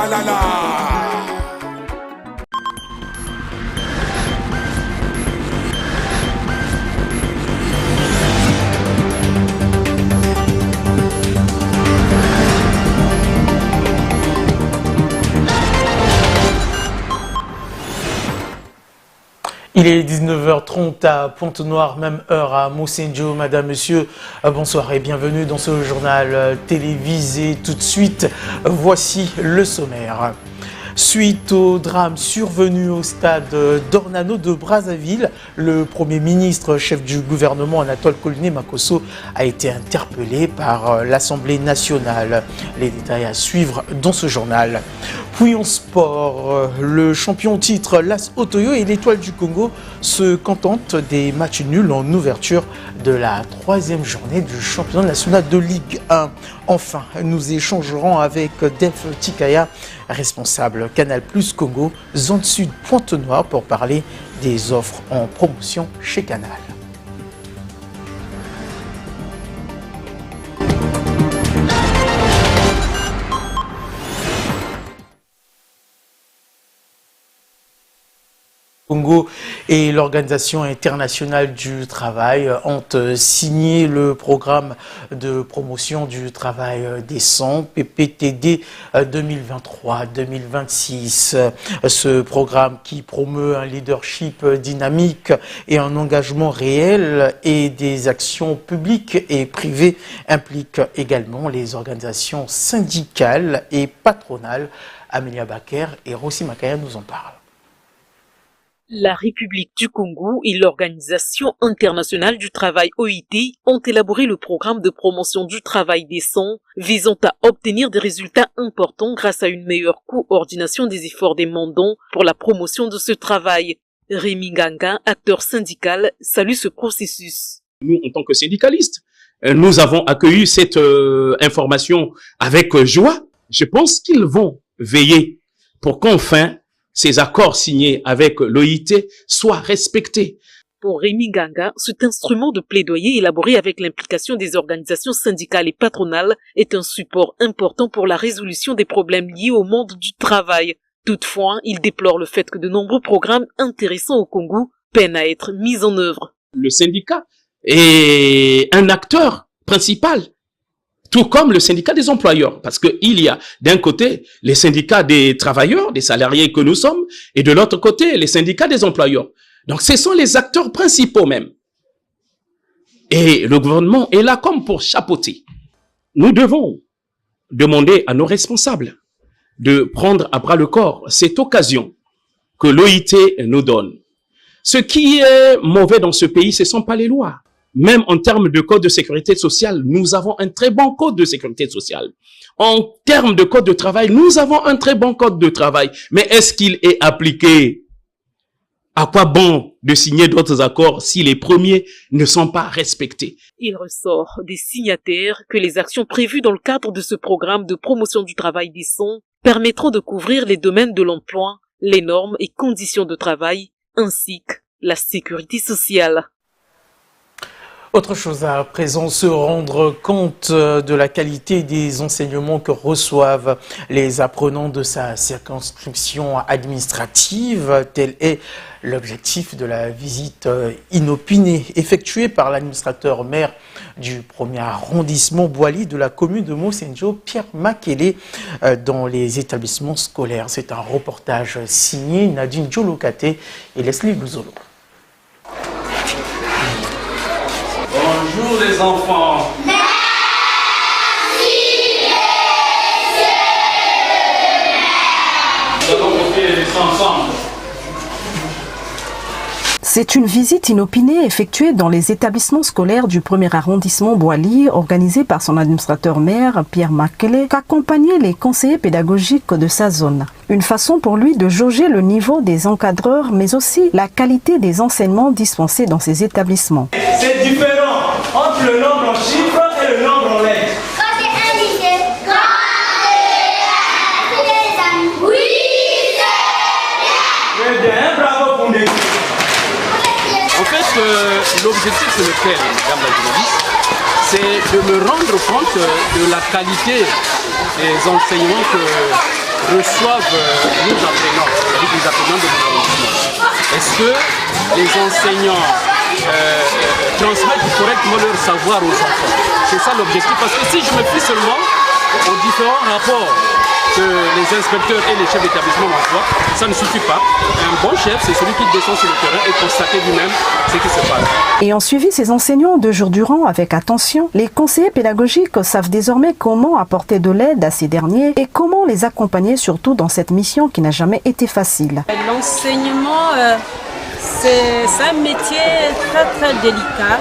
là là là. Il est 19h30 à Pointe-Noire, même heure à Mossenjo. Madame, monsieur, bonsoir et bienvenue dans ce journal télévisé. Tout de suite, voici le sommaire. Suite au drame survenu au stade d'Ornano de Brazzaville, le Premier ministre, chef du gouvernement Anatole Coliné Makosso, a été interpellé par l'Assemblée nationale. Les détails à suivre dans ce journal. Puis en sport, le champion titre Las Otoyo et l'Étoile du Congo se contentent des matchs nuls en ouverture de la troisième journée du championnat national de Ligue 1. Enfin, nous échangerons avec Def Tikaya, responsable Canal Plus Congo, zone sud Pointe-Noire, pour parler des offres en promotion chez Canal. Congo et l'Organisation internationale du travail ont signé le programme de promotion du travail décent, PPTD 2023-2026. Ce programme qui promeut un leadership dynamique et un engagement réel et des actions publiques et privées implique également les organisations syndicales et patronales. Amélia Baker et Rossi Makaya nous en parlent. La République du Congo et l'Organisation internationale du travail OIT ont élaboré le programme de promotion du travail décent visant à obtenir des résultats importants grâce à une meilleure coordination des efforts des mandants pour la promotion de ce travail. Rémi Ganga, acteur syndical, salue ce processus. Nous, en tant que syndicalistes, nous avons accueilli cette information avec joie. Je pense qu'ils vont veiller pour qu'enfin ces accords signés avec l'OIT soient respectés. Pour Rémi Ganga, cet instrument de plaidoyer élaboré avec l'implication des organisations syndicales et patronales est un support important pour la résolution des problèmes liés au monde du travail. Toutefois, il déplore le fait que de nombreux programmes intéressants au Congo peinent à être mis en œuvre. Le syndicat est un acteur principal, tout comme le syndicat des employeurs, parce qu'il y a d'un côté les syndicats des travailleurs, des salariés que nous sommes, et de l'autre côté les syndicats des employeurs. Donc ce sont les acteurs principaux même. Et le gouvernement est là comme pour chapeauter. Nous devons demander à nos responsables de prendre à bras le corps cette occasion que l'OIT nous donne. Ce qui est mauvais dans ce pays, ce ne sont pas les lois. Même en termes de code de sécurité sociale, nous avons un très bon code de sécurité sociale. En termes de code de travail, nous avons un très bon code de travail. Mais est-ce qu'il est appliqué? À quoi bon de signer d'autres accords si les premiers ne sont pas respectés? Il ressort des signataires que les actions prévues dans le cadre de ce programme de promotion du travail décent permettront de couvrir les domaines de l'emploi, les normes et conditions de travail, ainsi que la sécurité sociale. Autre chose à présent, se rendre compte de la qualité des enseignements que reçoivent les apprenants de sa circonscription administrative. Tel est l'objectif de la visite inopinée effectuée par l'administrateur maire du 1er arrondissement Boali de la commune de Mossenjo, Pierre Makele, dans les établissements scolaires. C'est un reportage signé Nadine Djolokate et Leslie Louzolo. Bonjour les enfants. Merci, Nous allons copier les leçons ensemble. C'est une visite inopinée effectuée dans les établissements scolaires du 1er arrondissement Boali, organisée par son administrateur maire, Pierre Makele, qu'accompagnaient les conseillers pédagogiques de sa zone. Une façon pour lui de jauger le niveau des encadreurs, mais aussi la qualité des enseignements dispensés dans ces établissements. C'est différent entre le nombre en chiffres et le nombre en lettres. quand c'est indiqué, quand c'est les amis. Oui, c'est Très bien, bravo pour nous. En fait, l'objectif sur lequel, madame la journaliste, c'est de me rendre compte de la qualité des enseignements reçoivent nous apprenants, c'est-à-dire les apprenants de l'arrondissement? Est-ce que les enseignants transmettent correctement leur savoir aux enfants? C'est ça l'objectif, parce que si je me fie seulement aux différents rapports que les inspecteurs et les chefs d'établissement m'envoient, ça ne suffit pas. Un bon chef, c'est celui qui descend sur le terrain et constate lui-même ce qui se passe. Ayant suivi ces enseignants 2 jours durant avec attention, les conseillers pédagogiques savent désormais comment apporter de l'aide à ces derniers et comment les accompagner, surtout dans cette mission qui n'a jamais été facile. L'enseignement, c'est un métier très très délicat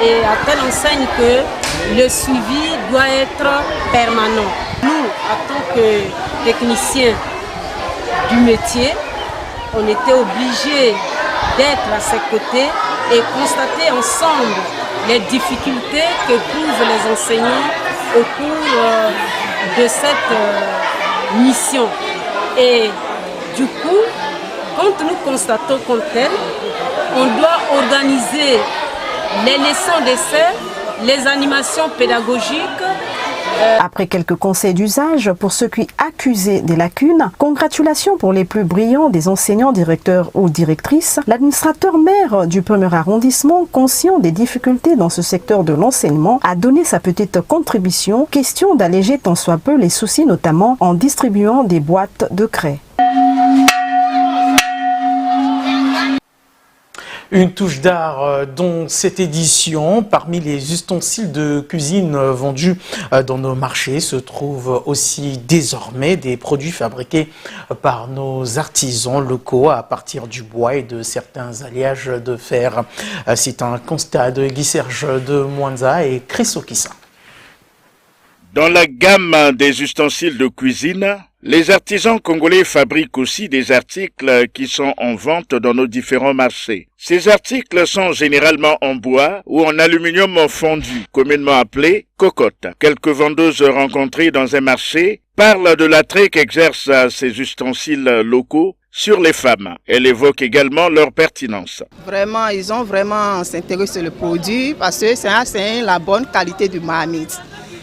et à telle enseigne que le suivi doit être permanent. Nous, en tant que techniciens du métier, on était obligés d'être à ses côtés et constater ensemble les difficultés que trouvent les enseignants au cours de cette mission. Et du coup, quand nous constatons comme tel, on doit organiser les leçons d'essai, les animations pédagogiques. Après quelques conseils d'usage pour ceux qui accusaient des lacunes, congratulations pour les plus brillants des enseignants, directeurs ou directrices, l'administrateur maire du 1er arrondissement, conscient des difficultés dans ce secteur de l'enseignement, a donné sa petite contribution, question d'alléger tant soit peu les soucis, notamment en distribuant des boîtes de craie. Une touche d'art dans cette édition. Parmi les ustensiles de cuisine vendus dans nos marchés se trouvent aussi désormais des produits fabriqués par nos artisans locaux à partir du bois et de certains alliages de fer. C'est un constat de Guy Serge de Mwanza et Chris Okissa. Dans la gamme des ustensiles de cuisine, les artisans congolais fabriquent aussi des articles qui sont en vente dans nos différents marchés. Ces articles sont généralement en bois ou en aluminium fondu, communément appelé cocotte. Quelques vendeuses rencontrées dans un marché parlent de l'attrait qu'exercent ces ustensiles locaux sur les femmes. Elle évoque également leur pertinence. Vraiment, ils ont vraiment s'intéressé sur le produit parce que c'est la bonne qualité du marmite.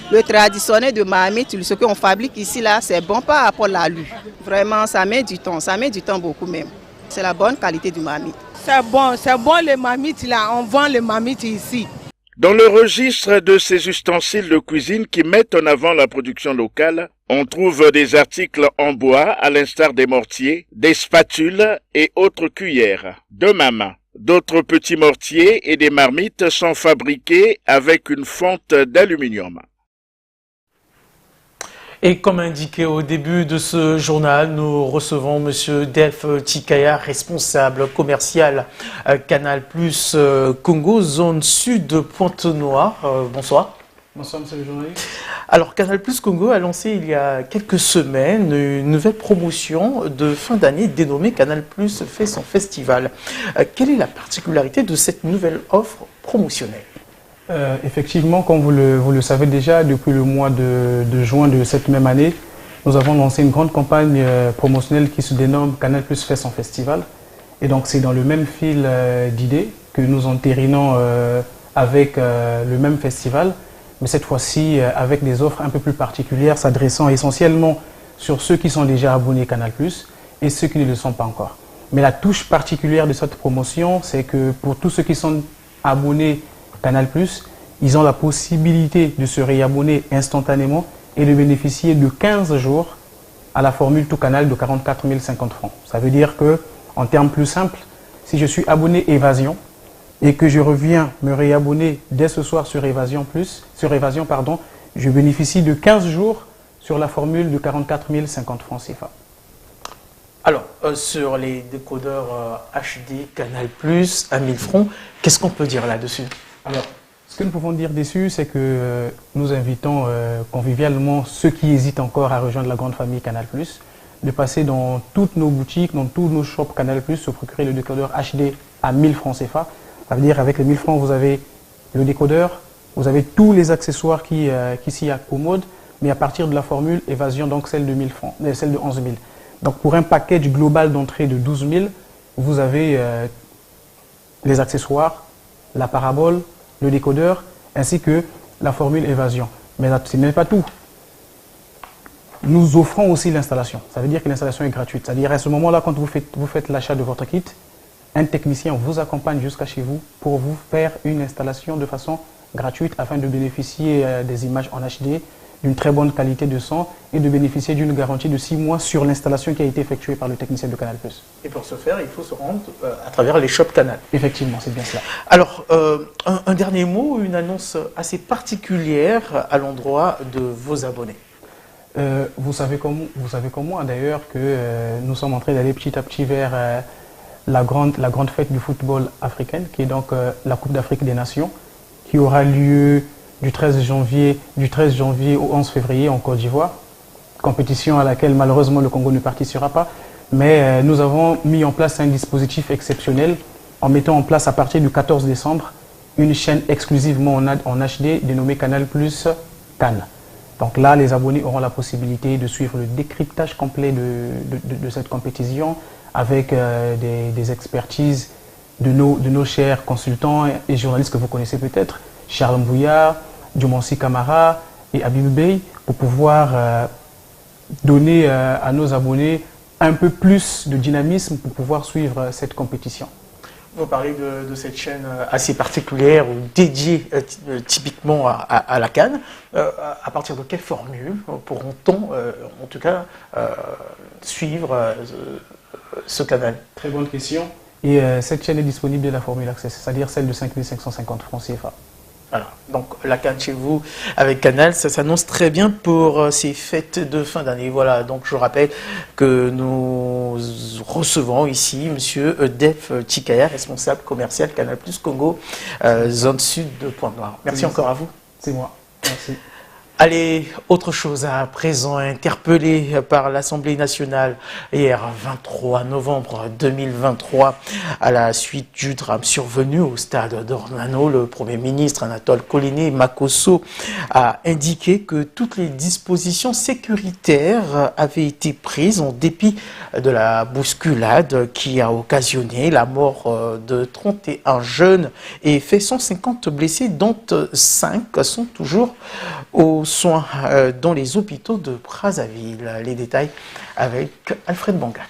Le traditionnel de marmite, ce qu'on fabrique ici, là, c'est bon par rapport à l'alu. Vraiment, ça met du temps beaucoup même. C'est la bonne qualité du marmite. C'est bon les marmites là, on vend les marmites ici. Dans le registre de ces ustensiles de cuisine qui mettent en avant la production locale, on trouve des articles en bois, à l'instar des mortiers, des spatules et autres cuillères. De même, d'autres petits mortiers et des marmites sont fabriqués avec une fonte d'aluminium. Et comme indiqué au début de ce journal, nous recevons M. Delph Tikaya, responsable commercial Canal Plus Congo, zone sud de Pointe-Noire. Bonsoir. Bonsoir, monsieur le journaliste. Alors, Canal Plus Congo a lancé il y a quelques semaines une nouvelle promotion de fin d'année dénommée Canal Plus fait son festival. Quelle est la particularité de cette nouvelle offre promotionnelle ? Effectivement, comme vous le savez déjà, depuis le mois de juin de cette même année, nous avons lancé une grande campagne promotionnelle qui se dénomme Canal Plus fait son festival. Et donc c'est dans le même fil d'idées que nous entérinons avec le même festival, mais cette fois-ci avec des offres un peu plus particulières, s'adressant essentiellement sur ceux qui sont déjà abonnés Canal Plus et ceux qui ne le sont pas encore. Mais la touche particulière de cette promotion, c'est que pour tous ceux qui sont abonnés Canal+, ils ont la possibilité de se réabonner instantanément et de bénéficier de 15 jours à la formule tout canal de 44 050 francs. Ça veut dire que, en termes plus simples, si je suis abonné Évasion et que je reviens me réabonner dès ce soir sur Évasion, je bénéficie de 15 jours sur la formule de 44 050 francs CFA. Alors, sur les décodeurs HD Canal+, à 1000 francs, qu'est-ce qu'on peut dire là-dessus ? Alors, ce que nous pouvons dire dessus, c'est que nous invitons convivialement ceux qui hésitent encore à rejoindre la grande famille Canal+, de passer dans toutes nos boutiques, dans tous nos shops Canal+, se procurer le décodeur HD à 1000 francs CFA. Ça veut dire avec les 1000 francs, vous avez le décodeur, vous avez tous les accessoires qui s'y accommodent, mais à partir de la formule Évasion, donc celle de 1000 francs, celle de 11 000. Donc pour un package global d'entrée de 12 000, vous avez les accessoires, la parabole, le décodeur, ainsi que la formule Évasion. Mais ce n'est pas tout. nous offrons aussi l'installation. Ça veut dire que l'installation est gratuite. C'est-à-dire à ce moment-là, quand vous faites l'achat de votre kit, un technicien vous accompagne jusqu'à chez vous pour vous faire une installation de façon gratuite afin de bénéficier des images en HD, d'une très bonne qualité de son et de bénéficier d'une garantie de 6 mois sur l'installation qui a été effectuée par le technicien de Canal+. Et pour ce faire, il faut se rendre à travers les shops Canal. Effectivement, c'est bien cela. Alors, un dernier mot, une annonce assez particulière à l'endroit de vos abonnés. Vous savez comme moi d'ailleurs que nous sommes en train d'aller petit à petit vers la grande fête du football africain, qui est donc la Coupe d'Afrique des Nations, qui aura lieu du 13 janvier au 11 février en Côte d'Ivoire, compétition à laquelle malheureusement le Congo ne participera pas, mais nous avons mis en place un dispositif exceptionnel en mettant en place à partir du 14 décembre une chaîne exclusivement en HD dénommée Canal+ Cannes. Donc là, les abonnés auront la possibilité de suivre le décryptage complet de cette compétition avec des expertises de nos chers consultants et journalistes que vous connaissez peut-être, Charles Mbouya, Diomansi Kamara et Abib Bey, pour pouvoir donner à nos abonnés un peu plus de dynamisme pour pouvoir suivre cette compétition. Vous parlez de cette chaîne assez particulière ou dédiée typiquement à la CAN. À partir de quelle formule pourront-on, en tout cas, suivre ce canal? Très bonne question. Et cette chaîne est disponible dès la formule Access, c'est-à-dire celle de 5550 francs CFA. Voilà, donc la CAN chez vous avec Canal, ça s'annonce très bien pour ces fêtes de fin d'année. Voilà, donc je rappelle que nous recevons ici Monsieur Def Chikaya, responsable commercial Canal+ Congo, zone sud de Pointe-Noire. Merci encore à vous. C'est moi. Merci. Allez, autre chose à présent, interpellé par l'Assemblée nationale hier 23 novembre 2023 à la suite du drame survenu au stade d'Ornano, le Premier ministre Anatole Koliné Makosso a indiqué que toutes les dispositions sécuritaires avaient été prises en dépit de la bousculade qui a occasionné la mort de 31 jeunes et fait 150 blessés, dont 5 sont toujours aux soins dans les hôpitaux de Brazzaville. Les détails avec Alfred Bangat.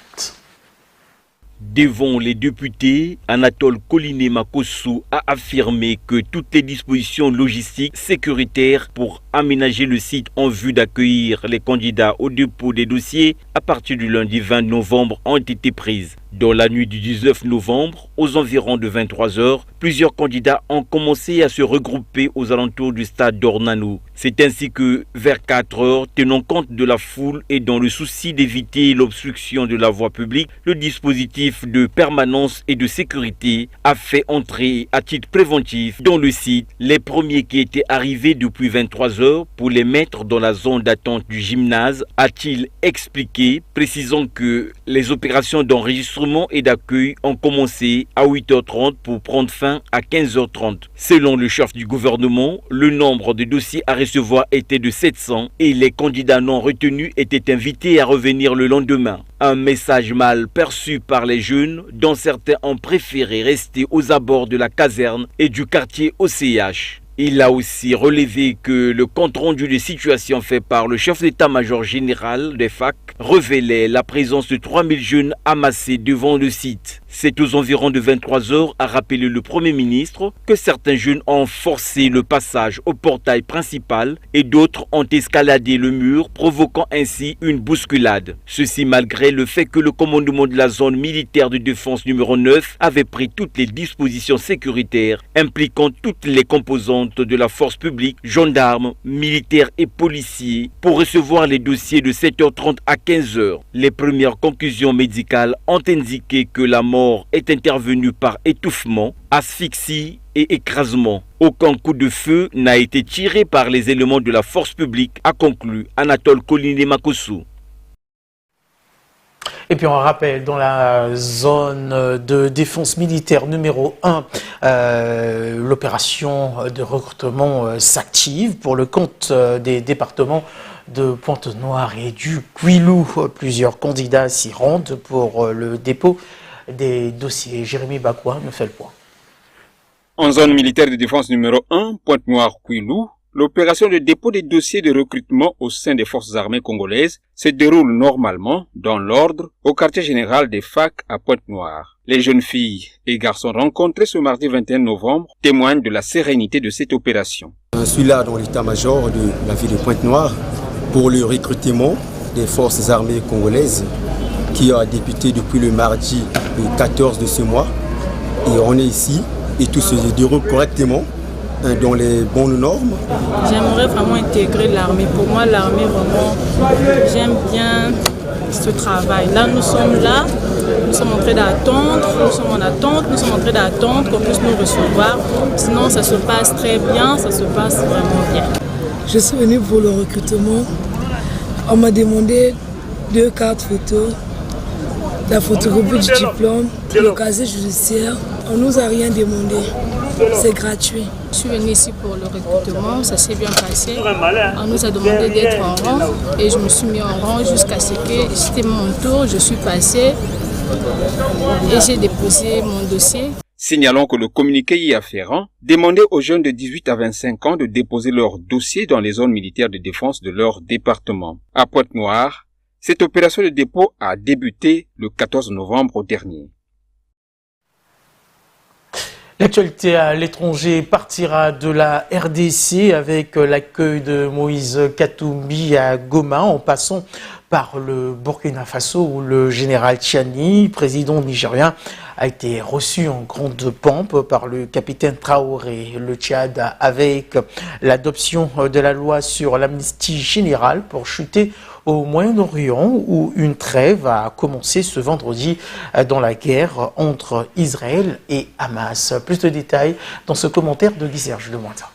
Devant les députés, Anatole Koliné Makosso a affirmé que toutes les dispositions logistiques sécuritaires pour aménager le site en vue d'accueillir les candidats au dépôt des dossiers à partir du lundi 20 novembre ont été prises. Dans la nuit du 19 novembre, aux environs de 23 h, plusieurs candidats ont commencé à se regrouper aux alentours du stade d'Ornano. C'est ainsi que, vers 4 h, tenant compte de la foule et dans le souci d'éviter l'obstruction de la voie publique, le dispositif de permanence et de sécurité a fait entrer à titre préventif dans le site les premiers qui étaient arrivés depuis 23 h pour les mettre dans la zone d'attente du gymnase, a-t-il expliqué, précisant que les opérations d'enregistrement et d'accueil ont commencé à 8 h 30 pour prendre fin à 15 h 30. Selon le chef du gouvernement, le nombre de dossiers à recevoir était de 700 et les candidats non retenus étaient invités à revenir le lendemain. Un message mal perçu par les jeunes, dont certains ont préféré rester aux abords de la caserne et du quartier OCH. Il a aussi relevé que le compte-rendu de situation fait par le chef d'état-major général des FAC révélait la présence de 3000 jeunes amassés devant le site. C'est aux environs de 23 h, a rappelé le Premier ministre, que certains jeunes ont forcé le passage au portail principal et d'autres ont escaladé le mur, provoquant ainsi une bousculade. Ceci malgré le fait que le commandement de la zone militaire de défense numéro 9 avait pris toutes les dispositions sécuritaires impliquant toutes les composantes de la force publique, gendarmes, militaires et policiers pour recevoir les dossiers de 7 h 30 à 15 h. Les premières conclusions médicales ont indiqué que la mort est intervenue par étouffement, asphyxie et écrasement. Aucun coup de feu n'a été tiré par les éléments de la force publique, a conclu Anatole Koliné Makosso. Et puis on rappelle, dans la zone de défense militaire numéro 1, l'opération de recrutement s'active pour le compte des départements de Pointe-Noire et du Kwilu. Plusieurs candidats s'y rendent pour le dépôt des dossiers. Jérémy Bakwa nous fait le point. En zone militaire de défense numéro 1, Pointe-Noire-Kwilu, L'opération de dépôt des dossiers de recrutement au sein des forces armées congolaises se déroule normalement, dans l'ordre, au quartier général des FAC à Pointe-Noire. Les jeunes filles et garçons rencontrés ce mardi 21 novembre témoignent de la sérénité de cette opération. Je suis là dans l'état-major de la ville de Pointe-Noire pour le recrutement des forces armées congolaises qui a débuté depuis le mardi 14 de ce mois. Et on est ici et tout se déroule correctement dans les bonnes normes. J'aimerais vraiment intégrer l'armée. Pour moi, l'armée, vraiment, j'aime bien ce travail. Là, nous sommes en train d'attendre, nous sommes en train d'attendre qu'on puisse nous recevoir. Sinon, ça se passe très bien, ça se passe vraiment bien. Je suis venue pour le recrutement. On m'a demandé 2 cartes photos, la photocopie du diplôme, le casier judiciaire. On ne nous a rien demandé. C'est gratuit. Je suis venue ici pour le recrutement, ça s'est bien passé. On nous a demandé d'être en rang et je me suis mis en rang jusqu'à ce que c'était mon tour, je suis passée et j'ai déposé mon dossier. Signalons que le communiqué y afférent demandait aux jeunes de 18 à 25 ans de déposer leur dossier dans les zones militaires de défense de leur département. À Pointe-Noire, cette opération de dépôt a débuté le 14 novembre dernier. L'actualité à l'étranger partira de la RDC avec l'accueil de Moïse Katumbi à Goma en passant par le Burkina Faso où le général Tchiani, président nigérien, a été reçu en grande pompe par le capitaine Traoré. Le Tchad avec l'adoption de la loi sur l'amnistie générale pour chuter au Moyen-Orient où une trêve a commencé ce vendredi dans la guerre entre Israël et Hamas. Plus de détails dans ce commentaire de Guy Serge de Mointa.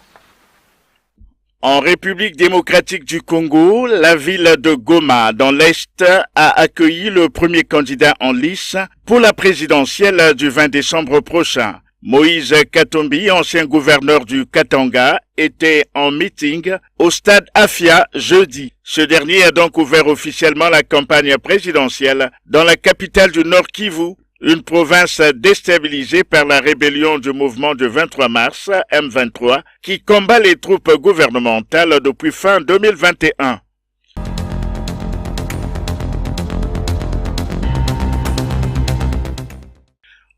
En République démocratique du Congo, la ville de Goma, dans l'Est, a accueilli le premier candidat en lice pour la présidentielle du 20 décembre prochain. Moïse Katumbi, ancien gouverneur du Katanga, était en meeting au stade Afia jeudi. Ce dernier a donc ouvert officiellement la campagne présidentielle dans la capitale du Nord Kivu, une province déstabilisée par la rébellion du mouvement du 23 mars, M23, qui combat les troupes gouvernementales depuis fin 2021.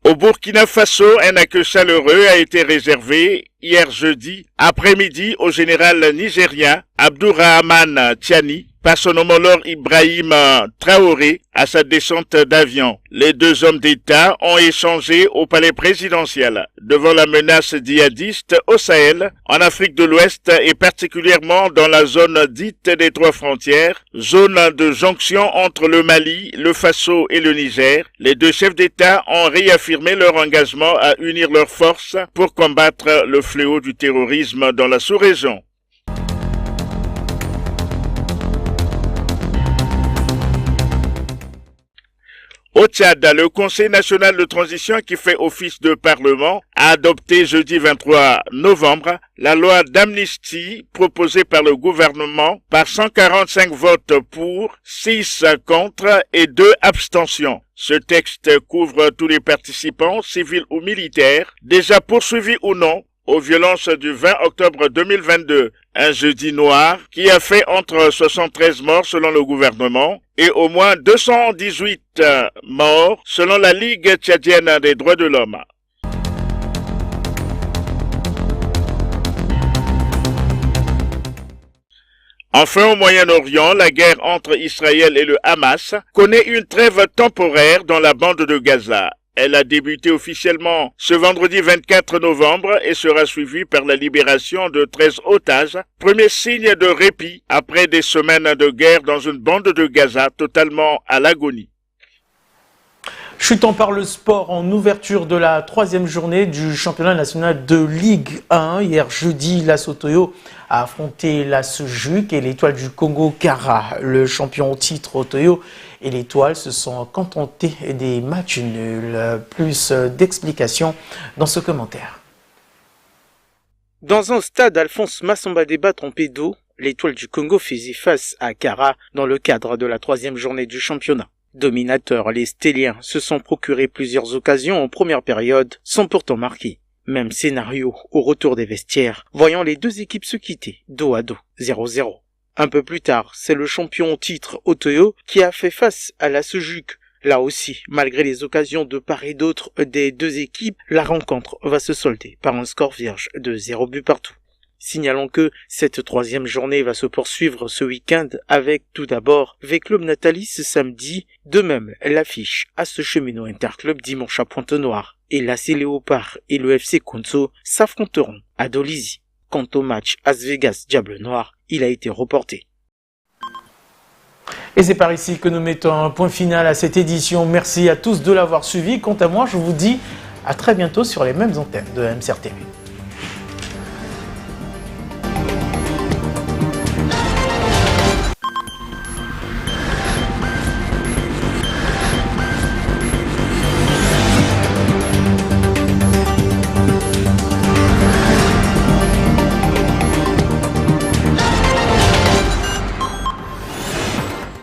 Au Burkina Faso, un accueil chaleureux a été réservé hier jeudi après-midi au général nigérien Abdourahmane Tchiani par son homologue Ibrahim Traoré à sa descente d'avion. Les deux hommes d'État ont échangé au palais présidentiel devant la menace djihadiste au Sahel, en Afrique de l'Ouest et particulièrement dans la zone dite des 3 frontières, zone de jonction entre le Mali, le Faso et le Niger. Les deux chefs d'État ont réaffirmé leur engagement à unir leurs forces pour combattre le fléau du terrorisme dans la sous-région. Au Tchad, le Conseil national de transition qui fait office de Parlement a adopté jeudi 23 novembre la loi d'amnistie proposée par le gouvernement par 145 votes pour, 6 contre et 2 abstentions. Ce texte couvre tous les participants, civils ou militaires, déjà poursuivis ou non, aux violences du 20 octobre 2022, un jeudi noir qui a fait entre 73 morts selon le gouvernement et au moins 218 morts selon la Ligue tchadienne des droits de l'homme. Enfin, au Moyen-Orient, la guerre entre Israël et le Hamas connaît une trêve temporaire dans la bande de Gaza. Elle a débuté officiellement ce vendredi 24 novembre et sera suivie par la libération de 13 otages, premier signe de répit après des semaines de guerre dans une bande de Gaza totalement à l'agonie. Chutant par le sport en ouverture de la 3e journée du championnat national de Ligue 1. Hier jeudi, l'AS Otoyo a affronté l'AS Juc et l'Étoile du Congo Kara. Le champion au titre Otoyo et l'Étoile se sont contentés des matchs nuls. Plus d'explications dans ce commentaire. Dans un stade Alphonse Massamba-Débat trompé d'eau, l'Étoile du Congo faisait face à Kara dans le cadre de la 3e journée du championnat. Dominateurs, les Stéliens se sont procurés plusieurs occasions en première période sans pourtant marquer. Même scénario au retour des vestiaires, voyant les deux équipes se quitter dos à dos, 0-0. Un peu plus tard, c'est le champion au titre Otoyo qui a fait face à la Sejuk. Là aussi, malgré les occasions de part et d'autre des deux équipes, la rencontre va se solder par un score vierge de 0 but partout. Signalons que cette troisième journée va se poursuivre ce week-end avec tout d'abord V-Club Natalis samedi, de même l'affiche à ce cheminot Interclub dimanche à Pointe-Noire et l'AC Léopard et le FC Kunzo s'affronteront à Dolisie. Quant au match As Vegas Diable Noir, il a été reporté. Et c'est par ici que nous mettons un point final à cette édition. Merci à tous de l'avoir suivi. Quant à moi, je vous dis à très bientôt sur les mêmes antennes de MCR TV.